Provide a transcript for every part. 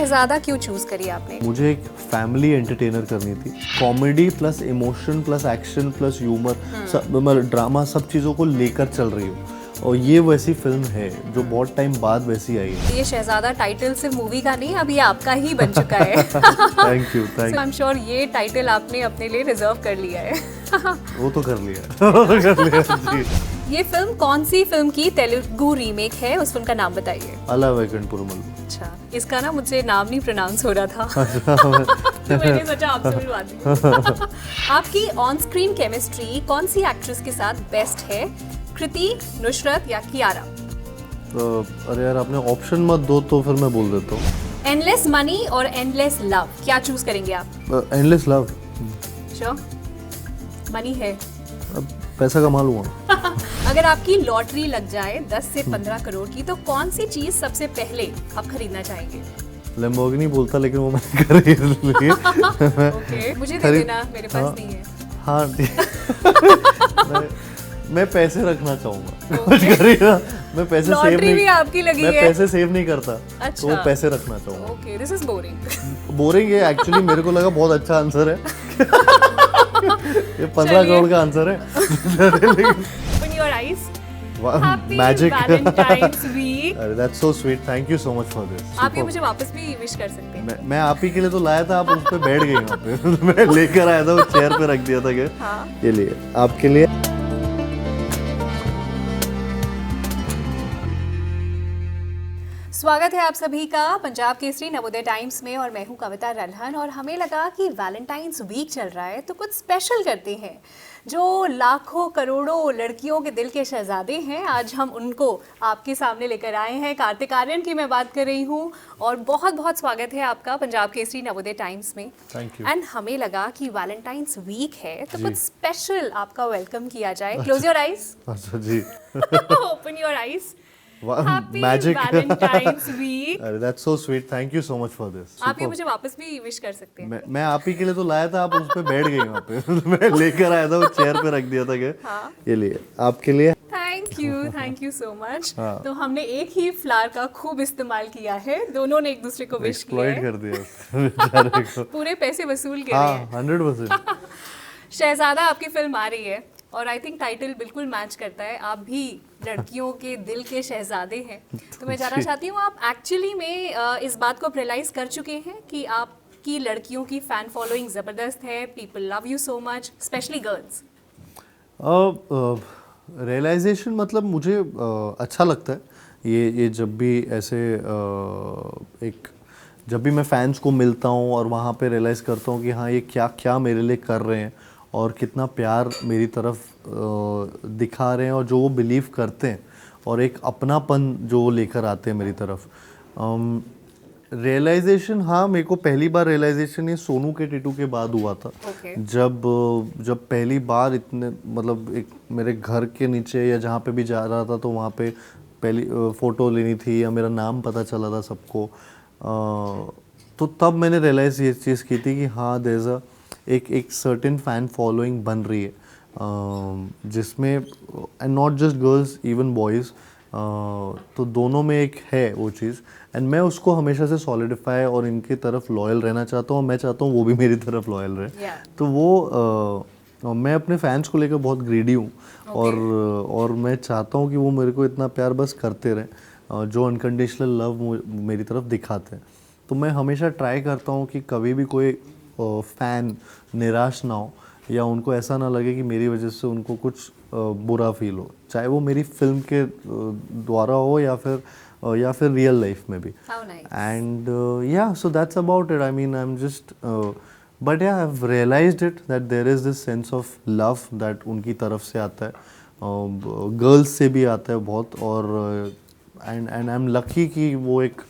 शहजादा क्यों चूज करी आपने? मुझे एक फैमिली एंटरटेनर करनी थी, comedy plus emotion plus action plus humour, मतलब ड्रामा, सब चीज़ों को लेकर चल रही हो। और ये वैसी फिल्म है जो बहुत टाइम बाद वैसी आई है। ये शहजादा टाइटल सिर्फ मूवी का नहीं, अब ये आपका ही बन चुका है। Thank you I am sure ये टाइटल आपने अपने लिए रिजर्व कर लिया है। वो तो कर लिया जी। ये फिल्म कौन सी फिल्म की तेलुगु रीमेक है? उस फिल्म का नाम बताइए। अला वैकुंठपुरमल। अच्छा, इसका ना मुझे नाम नहीं प्रोनाउंस हो रहा था। तो मैंने सोचा आपसे मिलवा दूं। आपकी ऑन स्क्रीन केमिस्ट्री कौन सी एक्ट्रेस के साथ बेस्ट है? कृति, नुसरत या कियारा? अरे यार, आपने ऑप्शन मत दो तो फिर मैं बोल देता हूँ। एंडलेस मनी और एंडलेस लव, क्या चूज करेंगे आप? Endless love. श्योर? मनी है। अब पैसा कमा लूँगा। अगर आपकी लॉटरी लग जाए 10 से 15 करोड़ की, तो कौन सी चीज सबसे पहले आप खरीदना चाहेंगे? लैम्बोर्गिनी बोलता, लेकिन वो मैंने खरीद ली। ओके, मुझे दे देना, मेरे पास नहीं है। हाँ ठीक। मैं पैसे रखना चाहूँगा। कुछ खरीदना, मैं पैसे सेव लॉटरी भी नहीं, आपकी लगी मैं है। पैसे सेव नहीं करता। अच्छा। तो वो पैसे रखना चाहूँगा। Okay, this is boring. Boring है एक्चुअली, मेरे को लगा बहुत अच्छा आंसर है। ये 15 करोड़ का आंसर है। Open your eyes. Happy magic. Valentine's week. अरे that's so sweet, thank you so much for this. आप ये मुझे वापस भी विश कर सकते हैं। मैं आप ही के लिए तो लाया था, आप उस पे बैठ गई वहाँ पे। मैं लेकर आया था, वो चेयर पे रख दिया था कि हाँ। ये लिए आपके लिए। स्वागत है आप सभी का पंजाब केसरी नवोदय टाइम्स में, और मैं हूं कविता रल्हन। और हमें लगा कि वैलेंटाइंस वीक चल रहा है तो कुछ स्पेशल करते हैं। जो लाखों करोड़ों लड़कियों के दिल के शहजादे हैं, आज हम उनको आपके सामने लेकर आए हैं। कार्तिक आर्यन की मैं बात कर रही हूं, और बहुत बहुत स्वागत है आपका पंजाब केसरी नवोदय टाइम्स में। Thank you. एंड हमें लगा कि वैलेंटाइंस वीक है तो कुछ स्पेशल आपका वेलकम किया जाए। Close your eyes. अच्छा जी। Open your eyes. Happy magic. Valentine's week. अरे that's so sweet, thank you so much for this. आप ये मुझे वापस भी विश कर सकते हैं। मैं आप ही के लिए तो लाया था, आप उस पे बैठ गई वहाँ पे। मैं लेकर आया था, वो चेयर पे रख दिया था कि हाँ। ये लिए आपके लिए। Thank you so much. तो हमने एक ही फ्लावर का खूब इस्तेमाल किया है, दोनों ने एक दूसरे को विश किया एक्सप्लॉइट है। कर दिया बेचारे को। पूरे पैसे वसूल कर रहे हाँ, हैं। 100%। शहजादा आपकी फिल्म आ रही है, और आई थिंक टाइटल बिल्कुल मैच करता है। आप भी लड़कियों के दिल के शहजादे हैं। तो मैं जानना चाहती हूँ, आप एक्चुअली में इस बात को रियलाइज कर चुके हैं कि आपकी लड़कियों की फैन फॉलोइंग ज़बरदस्त है, people love you so much, specially girls? Realisation मतलब मुझे अच्छा लगता है ये जब भी ऐसे जब भी मैं फैंस को मिलता हूँ और वहाँ पे रियलाइज़ करता हूँ कि हाँ, ये क्या क्या मेरे लिए कर रहे हैं और कितना प्यार मेरी तरफ दिखा रहे हैं, और जो वो बिलीव करते हैं और एक अपनापन जो वो लेकर आते हैं मेरी तरफ। रियलाइजेशन, हाँ, मेरे को पहली बार रियलाइजेशन ये सोनू के टिटू के बाद हुआ था। Okay. जब पहली बार इतने, मतलब एक मेरे घर के नीचे या जहाँ पे भी जा रहा था तो वहाँ पे पहली फ़ोटो लेनी थी या मेरा नाम पता चला था सबको, तो तब मैंने रियलाइज़ ये चीज़ की थी कि हाँ, देयर इज़ एक सर्टेन फैन फॉलोइंग बन रही है, जिसमें and not just girls, even boys, तो दोनों में एक है वो चीज़। एंड मैं उसको हमेशा से सॉलिडिफाई और इनकी तरफ लॉयल रहना चाहता हूँ, और मैं चाहता हूँ वो भी मेरी तरफ लॉयल रहे। तो वो मैं अपने फैंस को लेकर बहुत ग्रीडी हूँ। और मैं चाहता हूँ कि वो मेरे को इतना प्यार बस करते रहें, जो अनकंडीशनल लव मेरी तरफ दिखाते हैं। तो मैं हमेशा ट्राई करता हूँ कि कभी भी कोई फ़ैन निराश ना हो, या उनको ऐसा ना लगे कि मेरी वजह से उनको कुछ बुरा फील हो, चाहे वो मेरी फिल्म के द्वारा हो या फिर रियल लाइफ में भी। And yeah so that's about it. I mean, I am just but yeah I have realised it that there is this sense of love that उनकी तरफ से आता है, गर्ल्स से भी आता है बहुत। और एंड आई एम लकी कि वो एक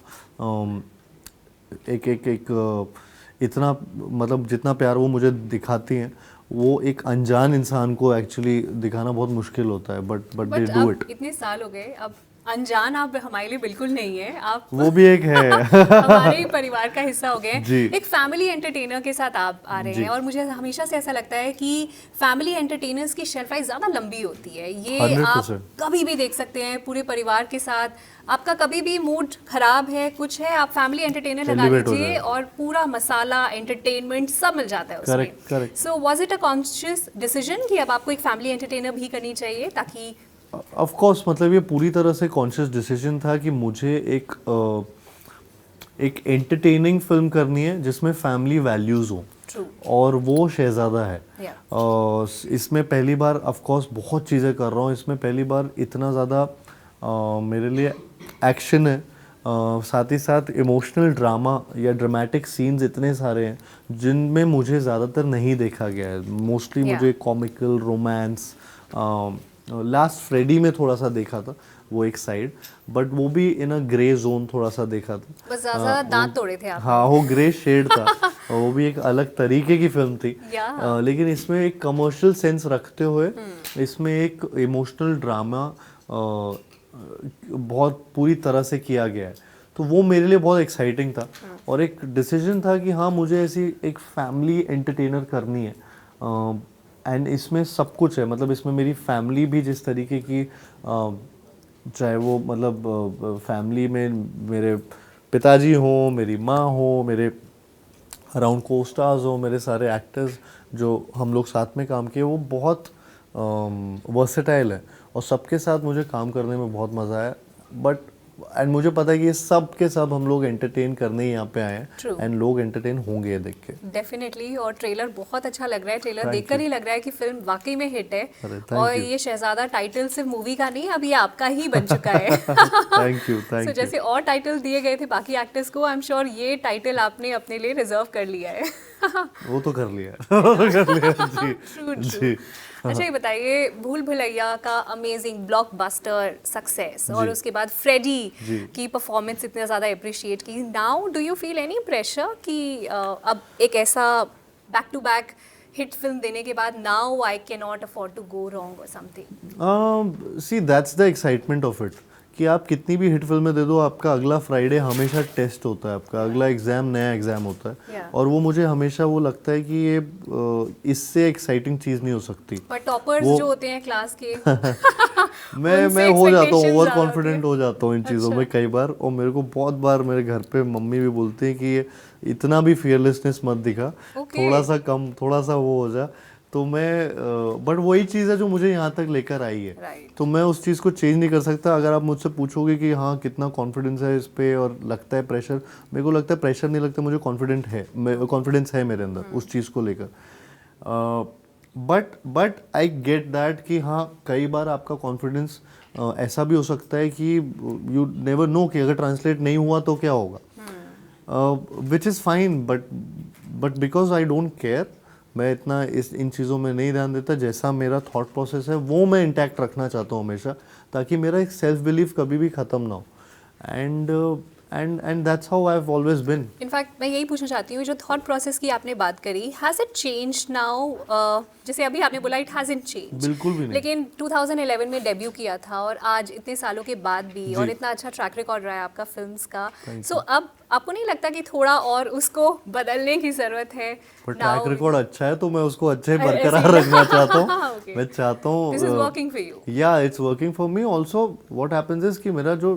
इतना, मतलब जितना प्यार वो मुझे दिखाती हैं, वो एक अनजान इंसान को एक्चुअली दिखाना बहुत मुश्किल होता है, बट दे डू इट। इतने साल हो गए, अब अनजान आप हमारे लिए बिल्कुल नहीं है, आप वो भी एक है। हमारे ही परिवार का हिस्सा हो गए जी। हैं। एक फैमिली एंटरटेनर के साथ आप आ रहे जी। हैं और मुझे हमेशा से ऐसा लगता है कि फैमिली एंटरटेनर्स की शेल्फ लाइफ ज़्यादा लंबी होती है। ये आप 100%। कभी भी देख सकते हैं पूरे परिवार के साथ। आपका कभी भी मूड खराब है, कुछ है, आप फैमिली एंटरटेनर लगा Elevate हो लीजिए जाए। और पूरा मसाला एंटरटेनमेंट सब मिल जाता है उसमें। Correct correct. So was it a conscious decision कि अब आपको एक फैमिली एंटरटेनर भी करनी चाहिए ताकि ऑफ कोर्स, मतलब ये पूरी तरह से कॉन्शियस डिसीजन था कि मुझे एक एंटरटेनिंग फिल्म करनी है जिसमें फैमिली वैल्यूज़ हो, ट्रू और वो शहज़ादा है। Yeah. इसमें पहली बार ऑफ कोर्स बहुत चीज़ें कर रहा हूँ, इसमें पहली बार इतना ज़्यादा मेरे लिए एक्शन है, साथ ही साथ इमोशनल ड्रामा या ड्रामेटिक सीन्स इतने सारे हैं जिनमें मुझे ज़्यादातर नहीं देखा गया है। Mostly Yeah. मुझे कॉमिकल, रोमांस, लास्ट फ्रेडी में थोड़ा सा देखा था वो एक साइड, बट वो भी इन अ ग्रे जोन थोड़ा सा देखा था। बस ज़्यादा दांत तोड़े थे आप। हाँ, वो ग्रे शेड था। और वो भी एक अलग तरीके की फिल्म थी। Yeah. लेकिन इसमें एक कमर्शियल सेंस रखते हुए इसमें एक इमोशनल ड्रामा बहुत पूरी तरह से किया गया है, तो वो मेरे लिए बहुत एक्साइटिंग था। और एक डिसीजन था कि हाँ, मुझे ऐसी एक फैमिली एंटरटेनर करनी है, एंड इसमें सब कुछ है। मतलब इसमें मेरी फैमिली भी जिस तरीके की, चाहे वो मतलब फैमिली में मेरे पिताजी हों, मेरी माँ हो, मेरे अराउंड को स्टार्स हो, मेरे सारे एक्टर्स जो हम लोग साथ में काम किए, वो बहुत वर्सेटाइल है और सबके साथ मुझे काम करने में बहुत मज़ा आया। बट एंड मुझे पता है कि ये सब के सब हम लोग एंटरटेन करने ही यहाँ पे आए True. हैं, एंड लोग एंटरटेन होंगे ये देख के। डेफिनेटली, और ट्रेलर बहुत अच्छा लग रहा है। ट्रेलर Thank देखकर you. ही लग रहा है कि फिल्म वाकई में हिट है। अरे, thank और you. ये शहजादा टाइटल सिर्फ मूवी का नहीं, अब ये आपका ही बन चुका है। Thank you so thank you. जैसे और टाइटल दिए गए थे बाकी एक्टर्स को, आई एम श्योर ये टाइटल आपने अपने लिए रिजर्व कर लिया है। वो तो कर लिया वो तो कर लिया जी। True, true. जी। अच्छा, ये बताइए, भूल भुलैया का अमेजिंग ब्लॉकबस्टर सक्सेस और जी। उसके बाद फ्रेडी जी। की परफॉर्मेंस इतना ज़्यादा अप्रिशिएट की, now do you feel any pressure कि अब एक ऐसा back to back hit film देने के बाद now I can not afford to go wrong और something? See that's the excitement of it, कि आप कितनी भी हिट फिल्में दे दो, आपका अगला फ्राइडे हमेशा टेस्ट होता है, आपका अगला एग्ज़ाम नया एग्ज़ाम होता है। Yeah. और वो मुझे हमेशा वो लगता है कि ये इससे एक्साइटिंग चीज़ नहीं हो सकती। पर टॉपर्स वो- जो होते हैं क्लास के मैं उनसे हो जाता हूँ, expectations ओवर ज़्यादा कॉन्फिडेंट होती हो जाता हूँ इन चीज़ों में कई बार। और मेरे को बहुत बार मेरे घर पे मम्मी भी बोलती है कि ये इतना भी फियरलेसनेस मत दिखा, Okay. थोड़ा सा कम, थोड़ा सा वो हो जा। तो मैं बट वही चीज़ है जो मुझे यहाँ तक लेकर आई है। Right. तो मैं उस चीज़ को चेंज नहीं कर सकता। अगर आप मुझसे पूछोगे कि हाँ कितना कॉन्फिडेंस है इस पे और लगता है प्रेशर, मेरे को लगता है प्रेशर नहीं लगता, मुझे कॉन्फिडेंस है मेरे अंदर उस चीज़ को लेकर। बट आई गेट दैट कि हाँ, कई बार आपका कॉन्फिडेंस ऐसा भी हो सकता है कि यू नेवर नो कि अगर ट्रांसलेट नहीं हुआ तो क्या होगा, which is fine. But because I don't care, मैं इतना इन चीज़ों में नहीं ध्यान देता। जैसा मेरा थॉट प्रोसेस है वो मैं इंटैक्ट रखना चाहता हूँ हमेशा, ताकि मेरा एक सेल्फ बिलीफ कभी भी ख़त्म ना हो। And that's how I have always been. In fact मैं यही पूछना चाहती हूँ, जो थॉट प्रोसेस की आपने बात करी, हैज़ इट चेंज्ड नाउ? जैसे अभी आपने बोला इट हैज़न्ट चेंज्ड, बिल्कुल भी नहीं। लेकिन 2011 में डेब्यू किया था और आज इतने सालों के बाद भी, और इतना अच्छा ट्रैक रिकॉर्ड रहा है आपका फिल्म्स का। सो अब आपको नहीं लगता कि थोड़ा और उसको बदलने की ज़रूरत है? पर ट्रैक रिकॉर्ड अच्छा है तो मैं उसको अच्छे ऐसे बरकरार रखना चाहता हूँ। Okay. मैं चाहता हूँ this is working for you. Yeah it's working for me also. What happens is कि मेरा जो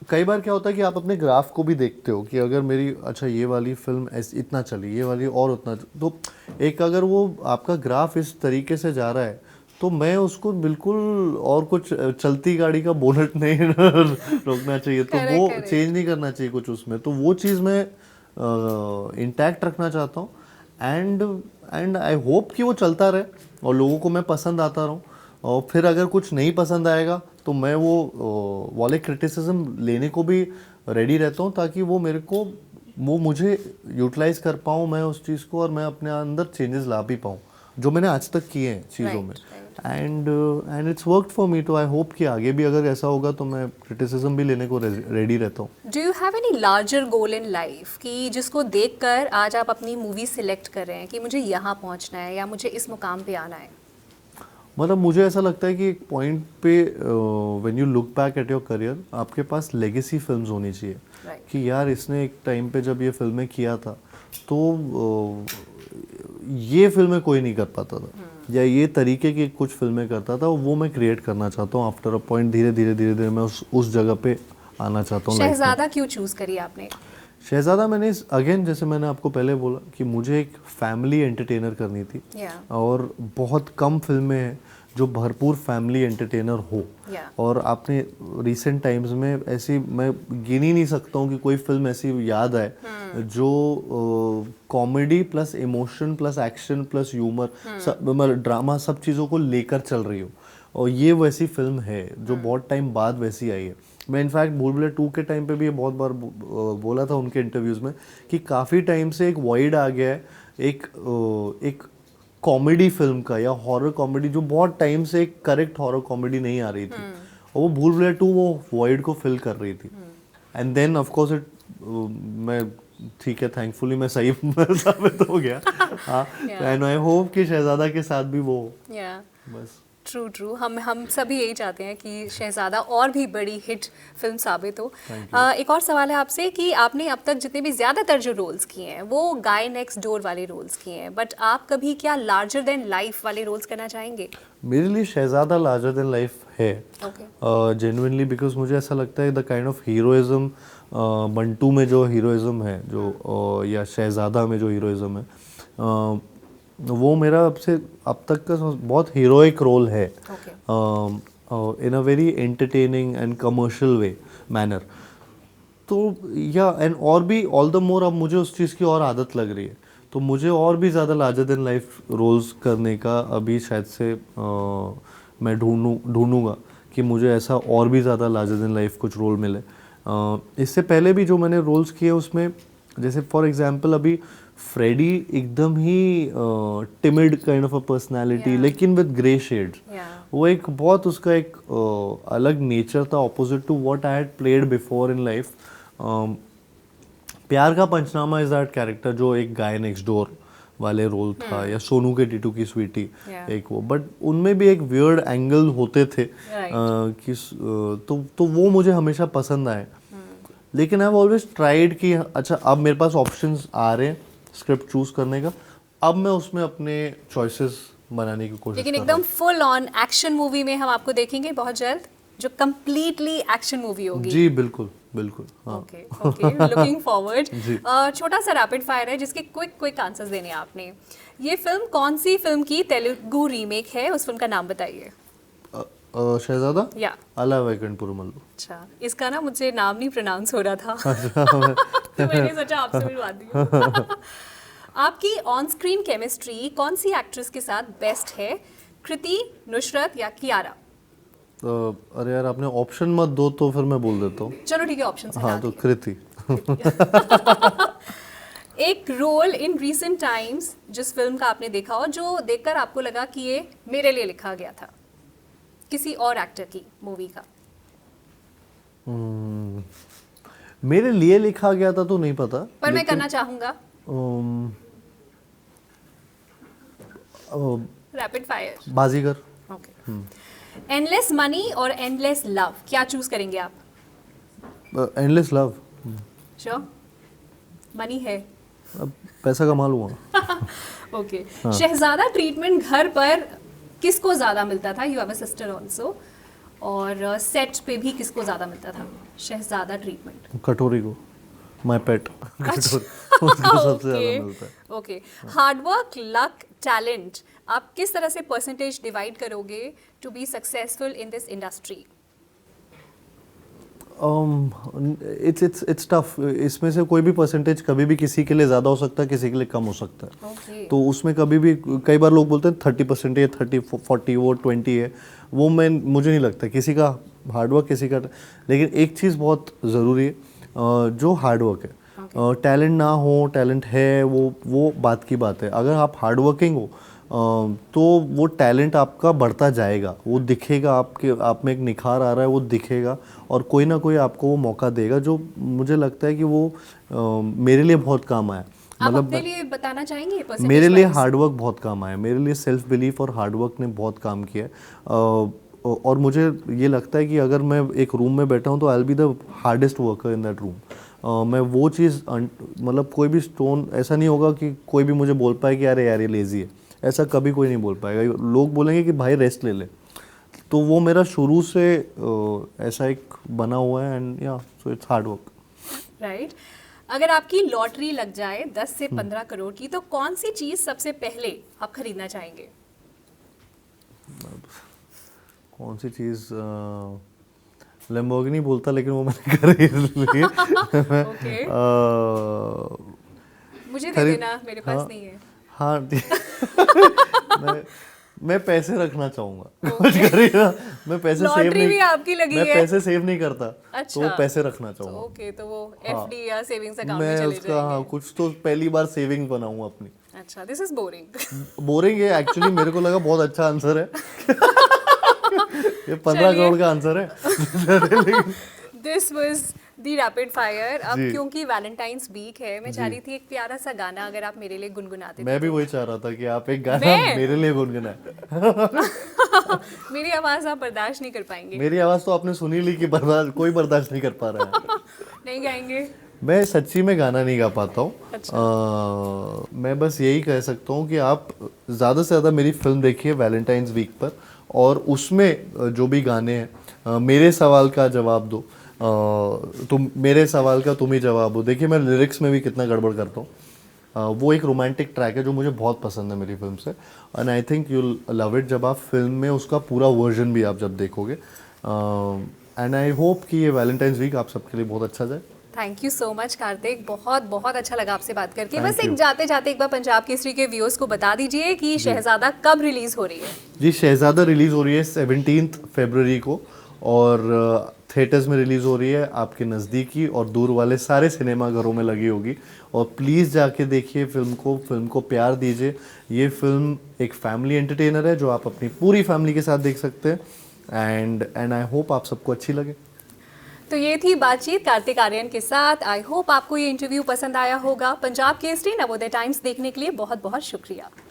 कई बार क्या होता है कि आप अपने ग्राफ को भी देखते हो कि अगर मेरी अच्छा ये वाली फिल्म इतना चली, ये वाली और उतना, तो एक अगर वो आपका ग्राफ इस तरीके से जा रहा है तो मैं उसको बिल्कुल और कुछ चलती गाड़ी का बोनट नहीं रोकना चाहिए, तो वो Correct. चेंज नहीं करना चाहिए कुछ उसमें। तो वो चीज़ मैं इंटैक्ट रखना चाहता हूँ, एंड आई होप कि वो चलता रहे और लोगों को मैं पसंद आता रहूँ। और फिर अगर कुछ नहीं पसंद आएगा तो मैं वो वाले क्रिटिसिज्म लेने को भी रेडी रहता हूँ, ताकि वो मुझे यूटिलाइज कर पाऊँ मैं उस चीज़ को, और मैं अपने अंदर चेंजेस ला भी पाऊँ जो मैंने आज तक किए हैं चीज़ों में। And it's worked for me. तो आई होप कि आगे भी अगर ऐसा होगा तो मैं क्रिटिसिज्म भी लेने को रेडी रहता हूँ। Do you have any larger goal in life कि जिसको देखकर आज आप अपनी मूवी सिलेक्ट कर रहे हैं कि मुझे यहाँ पहुँचना है या मुझे इस मुकाम पे आना है? मतलब मुझे ऐसा लगता है कि एक पॉइंट पे when you look back at your career, आपके पास लेगेसी फिल्म्स होनी चाहिए Right. कि यार इसने एक टाइम पे जब ये फिल्में किया था तो ये फिल्में कोई नहीं कर पाता था, या ये तरीके की कुछ फिल्में करता था, वो मैं क्रिएट करना चाहता हूँ। आफ्टर अ पॉइंट धीरे धीरे धीरे धीरे मैं उस जगह पे आना चाहता हूँ। शहजादा क्यों चूज करी आपने? शहजादा मैंने अगेन जैसे मैंने आपको पहले बोला कि मुझे एक फैमिली एंटरटेनर करनी थी, और बहुत कम फिल्में हैं जो भरपूर फैमिली एंटरटेनर हो। और आपने रिसेंट टाइम्स में ऐसी, मैं गिन ही नहीं सकता हूँ कि कोई फिल्म ऐसी याद आए जो comedy plus emotion plus action plus humour, मतलब ड्रामा, सब चीज़ों को लेकर चल रही हो। और ये वैसी फिल्म है जो बहुत टाइम बाद वैसी आई है। मैं इनफैक्ट भूल भुलैया 2 के टाइम पे भी ये बहुत बार बोला था उनके इंटरव्यूज़ में कि काफ़ी टाइम से एक वॉइड आ गया है एक कॉमेडी फिल्म का या हॉरर कॉमेडी, जो बहुत टाइम से एक करेक्ट हॉरर कॉमेडी नहीं आ रही थी, और वो भूल भुलैया 2 वो वॉइड को फिल कर रही थी। And then of course it, मैं ठीक है, थैंकफुली मैं सही साबित हो गया। हाँ, एंड आई होप कि शहजादा के साथ भी वो बस। ट्रू हम सभी यही चाहते हैं कि शहजादा और भी बड़ी हिट फिल्म साबित हो। एक और सवाल है आपसे कि आपने अब तक जितने भी ज़्यादातर जो रोल्स किए हैं वो गाय नेक्स्ट डोर वाले रोल्स किए हैं, बट आप कभी क्या लार्जर देन लाइफ वाले रोल्स करना चाहेंगे? मेरे लिए शहजादा लार्जर देन लाइफ है, जेन्युइनली, बिकॉज मुझे ऐसा लगता है the kind of heroism Bantu में जो हीरोइज्म है, जो या शहजादा में जो हीरोइज्म है, वो मेरा अब तक का बहुत हीरोइक रोल है, in a very entertaining and commercial way manner. तो या एंड और भी ऑल द मोर अब मुझे उस चीज़ की और आदत लग रही है, तो मुझे और भी ज़्यादा लार्जर देन लाइफ रोल्स करने का अभी शायद से मैं ढूंढूंगा कि मुझे ऐसा और भी ज़्यादा लार्जर देन लाइफ कुछ रोल मिले। इससे पहले भी जो मैंने रोल्स किए उसमें, जैसे फॉर एग्जांपल अभी फ्रेडी एकदम ही timid kind of a personality, लेकिन विद ग्रे शेड्स, वो एक बहुत उसका एक अलग नेचर था, opposite to what I had played before in life. Pyaar Ka Punchnama is that character जो एक गाय नेक्स्ट डोर वाले रोल था, या सोनू के टीटू की स्वीटी एक वो, बट उनमें भी एक वियर्ड एंगल होते थे कि तो वो मुझे हमेशा पसंद आए। लेकिन आई हैव ऑलवेज ट्राइड कि अच्छा अब मेरे पास ऑप्शंस आ रहे हैं स्क्रिप्ट चूज करने का, अब मैं उसमें अपने चॉइसेस बनाने की कोशिश। लेकिन एकदम फुल ऑन एक्शन मूवी में हम आपको देखेंगे बहुत जल्द, जो कंप्लीटली एक्शन मूवी होगी? जी बिल्कुल बिल्कुल। Okay looking forward. छोटा सा रैपिड फायर है जिसके क्विक आंसर्स देने हैं आपने। ये फिल्म कौन सी फिल्म की तेलुगु रीमेक है? उस फिल्म का नाम बताइए। शहजादा या अला वैकुंठपुरमल्लू। अच्छा, इसका ना मुझे नाम नहीं प्रोनाउंस हो रहा था तो मैंने सोचा आपसे मिलवा दी। आपकी ऑन स्क्रीन केमिस्ट्री कौन सी एक्ट्रेस के साथ बेस्ट है? कृति, नुसरत या कियारा? अरे यार आपने ऑप्शन मत दो तो फिर मैं बोल देता हूँ। चलो ठीक है, ऑप्शन से हाँ तो कृति। एक रोल इन रीसेंट टाइम्स जिस फिल्म का आपने देखा हो, जो देखकर आपको लगा कि ये मेरे लिए लिखा गया था, किसी और एक्टर की मूवी का? मेरे लिए लिखा गया था तो नहीं पता, पर मैं करना चाहूंगा रैपिड फायर। बाजीगर। ओके। एंडलेस मनी और एंडलेस लव, क्या चूज करेंगे आप? Endless love. श्योर? मनी है, अब पैसा कमा लूंगा। ओके। शहजादा ट्रीटमेंट घर पर किसको ज्यादा मिलता था? You have a sister also. और सेट पे भी किसको ज्यादा मिलता था शहजादा ट्रीटमेंट? कटोरी को, माय पेट कटोरी, उसको सबसे ज्यादा मिलता है। ओके। हार्डवर्क, लक, टैलेंट, आप किस तरह से परसेंटेज डिवाइड करोगे to be successful in this industry? It's tough. इसमें से कोई भी परसेंटेज कभी भी किसी के लिए ज़्यादा हो सकता है, किसी के लिए कम हो सकता है। तो उसमें कभी भी, कई बार लोग बोलते हैं 30% है, 30-40 वो 20 है, वो मुझे नहीं लगता। किसी का हार्डवर्क, किसी का, लेकिन एक चीज़ बहुत ज़रूरी है, जो हार्डवर्क है, टैलेंट ना हो, टैलेंट है, वो बात की बात है। अगर आप हार्डवर्किंग हो तो वो टैलेंट आपका बढ़ता जाएगा, वो दिखेगा, आप में एक निखार आ रहा है, वो दिखेगा, और कोई ना कोई आपको वो मौका देगा, जो मुझे लगता है कि वो मेरे लिए बहुत काम आया। आप मतलब अपने लिए बताना चाहेंगे मेरे परसेंटेज लिए वाइज? हार्ड वर्क बहुत काम आया, मेरे लिए सेल्फ बिलीफ और हार्ड वर्क ने बहुत काम किया है। और मुझे ये लगता है कि अगर मैं एक रूम में बैठा हूँ तो I will be the hardest worker in that room. मैं वो चीज़ मतलब कोई भी स्टोन ऐसा नहीं होगा कि कोई भी मुझे बोल पाए कि अरे यार ये लेज़ी है, ऐसा कभी कोई नहीं बोल पाएगा। लोग बोलेंगे कि भाई रेस्ट ले ले, तो वो मेरा शुरू से ऐसा एक बना हुआ है। And yeah so it's hard work. Right. अगर आपकी लॉटरी लग जाए 10 से 15 करोड़ की, तो कौन सी चीज सबसे पहले आप खरीदना चाहेंगे? कौन सी चीज़? लैम्बोर्गिनी बोलता, लेकिन वो मैंने खरीद ली। ओके, मुझे दे खरीद देना, मेरे हाँ पास नहीं है। हाँ मैं मैं पैसे रखना चाहूँगा। कुछ खरीदा, मैं पैसे सेव लॉटरी नहीं, भी आपकी लगी मैं है? पैसे सेव नहीं करता, तो अच्छा, वो पैसे रखना तो चाहूँगा। ओके, तो वो हाँ, एफडी या सेविंग्स अकाउंट में मैं चले उसका हाँ जाएंगे। कुछ तो पहली बार सेविंग बनाऊंगा अपनी। अच्छा, दिस इज बोरिंग। बोरिंग है एक्चुअली, मेरे को लगा बहुत अच्छा आंसर है। ये 15 चलिए, करोड़ का आंसर है। This was the rapid fire. अब जी, क्योंकि वैलेंटाइंस वीक है, मैं चाह जी, रही थी एक प्यारा सा गाना अगर आप मेरे लिए गुनगुनाते मैं भी तो। वही चाह रहा था कि आप एक गाना मैं मेरे लिए गुनगुनाए। मेरी आवाज आप बर्दाश्त नहीं कर पाएंगे। मेरी आवाज़ तो आपने सुनी ली कि कोई बर्दाश्त नहीं कर पा रहा है। नहीं गाएंगे? मैं सच्ची में गाना नहीं गा पाता हूँ। अच्छा, मैं बस यही कह सकता हूँ कि आप ज़्यादा से ज़्यादा मेरी फिल्म देखिए वैलेंटाइंस वीक पर, और उसमें जो भी गाने हैं, मेरे सवाल का जवाब दो, तुम मेरे सवाल का तुम ही जवाब दो। देखिए मैं लिरिक्स में भी कितना गड़बड़ करता हूँ। वो एक रोमांटिक ट्रैक है जो मुझे बहुत पसंद है मेरी फिल्म से, and I think you love it जब आप फिल्म में उसका पूरा वर्जन भी आप जब देखोगे। एंड आई होप कि ये वैलेंटाइंस वीक आप सबके लिए बहुत अच्छा जाए। Thank you so much Kartik, बहुत बहुत अच्छा लगा आपसे बात करके। बस थैंक एक यू जाते जाते एक बार पंजाब केसरी के व्यूअर्स को बता दीजिए कि जी। शहजादा कब रिलीज हो रही है? जी, शहज़ादा रिलीज़ हो रही है 17 फरवरी को, और थिएटर्स में रिलीज़ हो रही है, आपके नज़दीकी और दूर वाले सारे सिनेमा घरों में लगी होगी। और प्लीज़ जाके देखिए फिल्म को प्यार दीजिए। ये फिल्म एक फैमिली एंटरटेनर है जो आप अपनी पूरी फैमिली के साथ देख सकते हैं। एंड आई होप आप सबको अच्छी लगे। तो ये थी बातचीत कार्तिक आर्यन के साथ। आई होप आपको ये इंटरव्यू पसंद आया होगा। पंजाब केसरी, नवोदय टाइम्स देखने के लिए बहुत बहुत शुक्रिया।